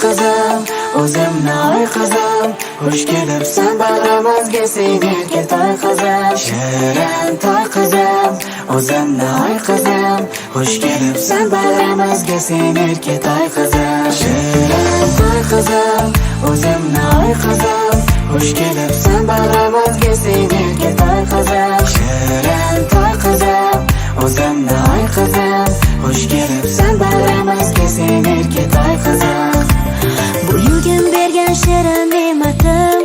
qizim, o'zimni oy qizim, xush kelibsan bag'rimizga sen erka toy qizim. Shirin toy qizim, o'zimni oy qizim, xush kelibsan bag'rimizga sen erka toy qizim. Shirin toy qizim, o'zimni oy qizim, xush kelibsan bag'rimizga sen erka toy qizim. Shirin toy qizim, o'zimni oy qizim, xush kelibsan bag'rimizga sen erka toy qizim. Buyugim bergan shirin ne'matim,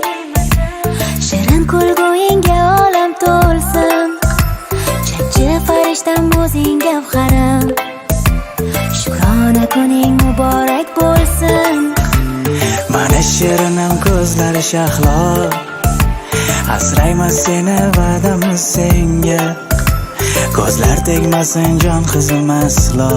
shirin kulguingga olam to'lsin. Jajji farishtam o'zing gavharim, shukrona kuning muborak bo'lsin. Mana shirinim ko'zlari shahlo, asraymiz seni va'damiz senga. Ko'zlar tegmasin jon qizim aslo,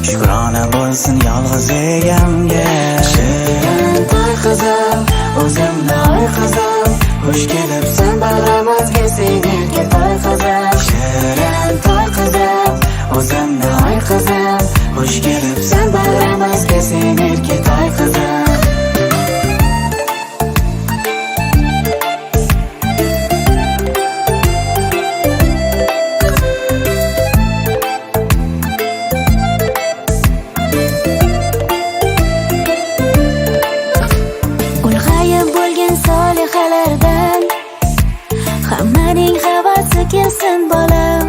shukrona bo'lsin yolg'iz egamga. Shirin toy qizim, o'zimni oy qizim, xush kelibsan bag'rimizga sen erka toy qizim. Shirin toy qizim, o'zimni oy qizim, xush kelibsan bag'rimizga sen erka toy qizim. Solihalardan hammaning havasi kelsin bolam,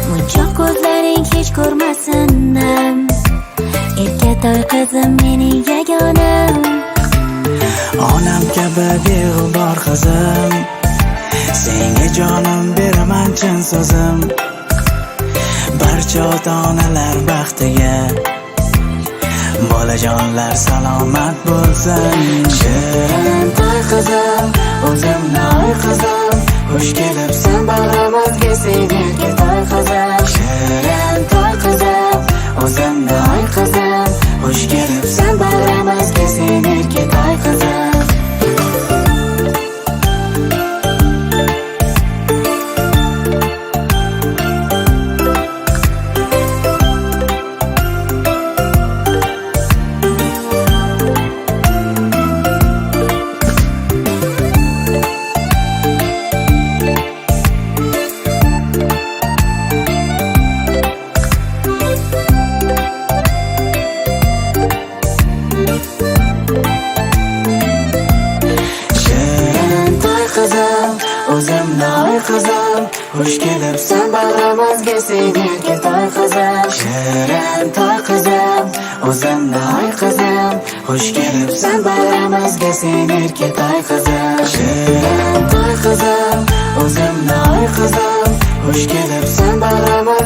munchoq ko'zlaring hech ko'rmasin nam. Erka toy qizim mening yagonam, onam kabi beg'ubor qizim, senga jonim beraman chin so'zim. Barcha ota-onalar baxtiga bolajonlar salomat bo'lsin. Shirin toy qizim, o'zimni oy qizim, xush kelibsan bag'rimizga sen erka toy qizim. Shirin toy qizim, o'zimni oy qizim, xush kelibsan bag'rimizga sen erka toy qizim. O'zimni oy qizim, xush kelibsan bag'rimizga sen erka toy qizim. Shirin toy qizim, o'zimni oy qizim, xush kelibsan bag'rimizga sen erka toy qizim. Shirin toy qizim, o'zimni oy qizim, xush kelibsan bag'rimizga